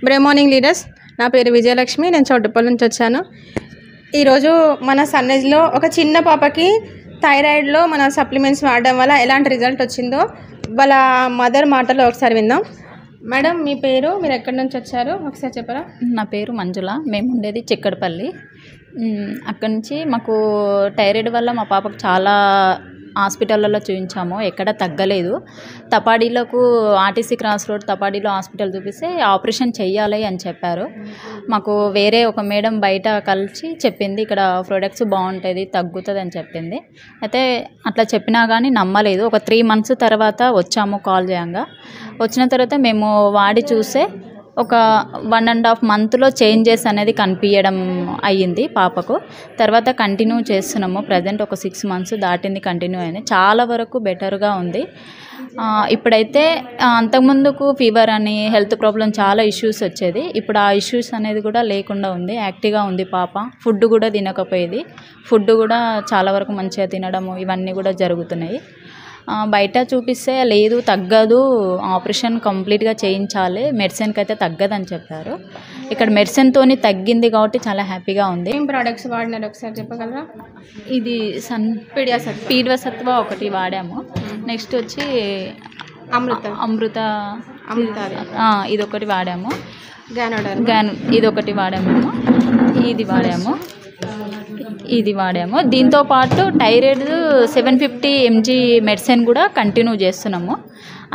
Brave morning leaders, నా పేరు విజయలక్ష్మి. నేను చౌటుప్పల్ నుంచి వచ్చాను. ఈరోజు మన సన్నేజ్లో ఒక చిన్న పాపకి థైరాయిడ్లో మన సప్లిమెంట్స్ వాడడం వల్ల ఎలాంటి రిజల్ట్ వచ్చిందో వాళ్ళ మదర్ మాటలో ఒకసారి విందాం. మేడం, మీ పేరు, మీరు ఎక్కడి నుంచి వచ్చారు ఒకసారి చెప్పరా? నా పేరు మంజుల. మేము ఉండేది చిక్కడపల్లి. అక్కడి నుంచి మాకు థైరాయిడ్ వల్ల మా పాపకు చాలా హాస్పిటల్లో చూపించాము, ఎక్కడ తగ్గలేదు. తపాడీలకు ఆర్టీసీ క్రాస్ రోడ్ తపాడీలో హాస్పిటల్ చూపిస్తే ఆపరేషన్ చెయ్యాలి అని చెప్పారు. మాకు వేరే ఒక మేడం బయట కలిసి చెప్పింది, ఇక్కడ ప్రోడక్ట్స్ బాగుంటుంది, తగ్గుతుంది అని చెప్పింది. అయితే అట్లా చెప్పినా కానీ నమ్మలేదు. ఒక 3 months తర్వాత వచ్చాము కాల్ చేయంగా. వచ్చిన తర్వాత మేము వాడి చూస్తే ఒక 1.5 monthలో చేంజెస్ అనేది కనిపించడం అయ్యింది పాపకు. తర్వాత కంటిన్యూ చేస్తున్నాము. ప్రజెంట్ ఒక 6 months దాటింది, కంటిన్యూ అయింది. చాలా వరకు బెటర్గా ఉంది. ఇప్పుడైతే అంతకుముందుకు ఫీవర్ అని హెల్త్ ప్రాబ్లం చాలా ఇష్యూస్ వచ్చేది. ఇప్పుడు ఆ ఇష్యూస్ అనేది కూడా లేకుండా ఉంది. యాక్టివ్గా ఉంది పాప. ఫుడ్ కూడా తినకపోయేది. ఫుడ్ కూడా చాలా వరకు మంచిగా తినడము ఇవన్నీ కూడా జరుగుతున్నాయి. బయట చూపిస్తే లేదు, తగ్గదు, ఆపరేషన్ కంప్లీట్గా చేయించాలి, మెడిసిన్కి అయితే తగ్గదని చెప్పారు. ఇక్కడ మెడిసిన్తో తగ్గింది కాబట్టి చాలా హ్యాపీగా ఉంది. ఏం ప్రోడక్ట్స్ వాడినారు ఒకసారి చెప్పగలరా? ఇది పీడివసత్వ ఒకటి వాడాము. నెక్స్ట్ వచ్చి అమృత ఇది ఒకటి వాడాము. ఇదొకటి వాడాము. ఇది వాడాము. దీంతోపాటు థైరాయిడ్ 750 mg మెడిసిన్ కూడా కంటిన్యూ చేస్తున్నాము.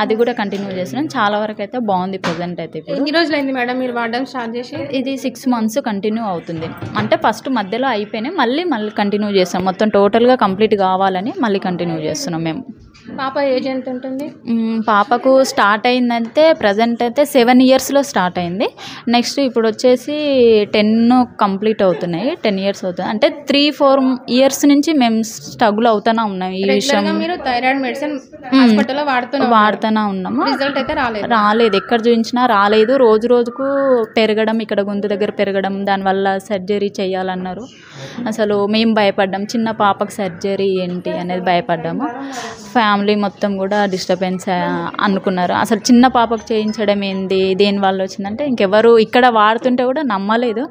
అది కూడా కంటిన్యూ చేస్తున్నాం. చాలా వరకు అయితే బాగుంది ప్రజెంట్ అయితే. ఇప్పుడు ఎన్ని రోజులు అయింది మేడం మీరు వాడడం స్టార్ట్ చేసి? ఇది 6 months కంటిన్యూ అవుతుంది. అంటే ఫస్ట్ మధ్యలో అయిపోయినాయి, మళ్ళీ కంటిన్యూ చేస్తాం. మొత్తం టోటల్గా కంప్లీట్ కావాలని మళ్ళీ కంటిన్యూ చేస్తున్నాం మేము. పాప ఏజ్ ఎంత ఉంటుంది? పాపకు స్టార్ట్ అయిందంటే ప్రజెంట్ అయితే 7 yearsలో స్టార్ట్ అయింది. నెక్స్ట్ ఇప్పుడు వచ్చేసి 10 కంప్లీట్ అవుతున్నాయి. 10 years అవుతుంది. అంటే 3-4 years నుంచి మేము స్ట్రగుల్ అవుతూనే ఉన్నాం ఈ విషయం. మీరు థైరాయిడ్ మెడిసిన్ హాస్పిటల్లో వాడుతూనే ఉన్నాము. రిజల్ట్ అయితే రాలేదు. ఎక్కడ చూపించినా రాలేదు. రోజు రోజుకు పెరగడం, ఇక్కడ గొంతు దగ్గర పెరగడం, దానివల్ల సర్జరీ చేయాలన్నారు. అసలు మేము భయపడ్డాం. చిన్న పాపకు సర్జరీ ఏంటి అనేది భయపడ్డాము. ఫ్యామిలీ మొత్తం కూడా డిస్టర్బెన్స్ అనుకున్నారు. అసలు చిన్న పాపకు చేయించడం ఏంది, దేనివల్ల వచ్చిందంటే ఇంకెవరు ఇక్కడ వాడుతుంటే కూడా నమ్మలేదు.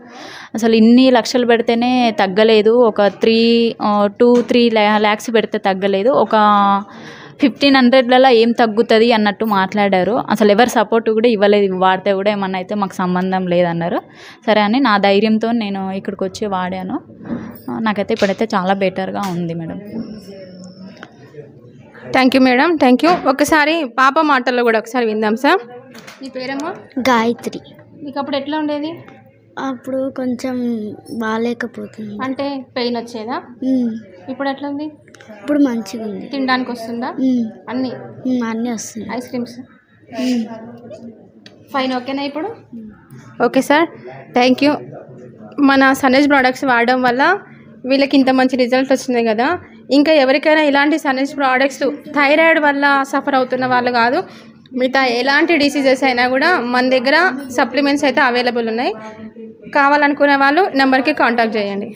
అసలు ఇన్ని లక్షలు పెడితేనే తగ్గలేదు, ఒక 2-3 lakhs పెడితే తగ్గలేదు, ఒక 1500లలో ఏం తగ్గుతుంది అన్నట్టు మాట్లాడారు. అసలు ఎవరు సపోర్ట్ కూడా ఇవ్వలేదు. వాడితే కూడా ఏమన్నా అయితే మాకు సంబంధం లేదన్నారు. సరే అని నా ధైర్యంతో నేను ఇక్కడికి వచ్చి వాడాను. నాకైతే ఇప్పుడైతే చాలా బెటర్గా ఉంది madam. Thank you madam, thank you. ఒకసారి పాప మాటల్లో కూడా ఒకసారి విందాం సార్. మీ పేరమ్మా? గాయత్రి. మీకు అప్పుడు ఎట్లా ఉండేది? అప్పుడు కొంచెం బాగాలేకపోతుంది. అంటే పెయిన్ వచ్చేదా? ఇప్పుడు ఎట్లా ఉంది? ఇప్పుడు మంచిగా ఉంది. తినడానికి వస్తుందా? అన్నీ వస్తుంది. Ice creams fine. ఓకేనా ఇప్పుడు? Okay sir, thank you. మన సన్నేజ్ ప్రోడక్ట్స్ వాడడం వల్ల వీళ్ళకి ఇంత మంచి రిజల్ట్ వచ్చింది కదా. ఇంకా ఎవరికైనా ఇలాంటి సన్నేజ్ ప్రోడక్ట్స్ థైరాయిడ్ వల్ల సఫర్ అవుతున్న వాళ్ళు కాదు, మిగతా ఎలాంటి డిసీజెస్ అయినా కూడా మన దగ్గర సప్లిమెంట్స్ అయితే అవైలబుల్ ఉన్నాయి. కావాలనుకునే వాళ్ళు నెంబర్కి కాంటాక్ట్ చేయండి.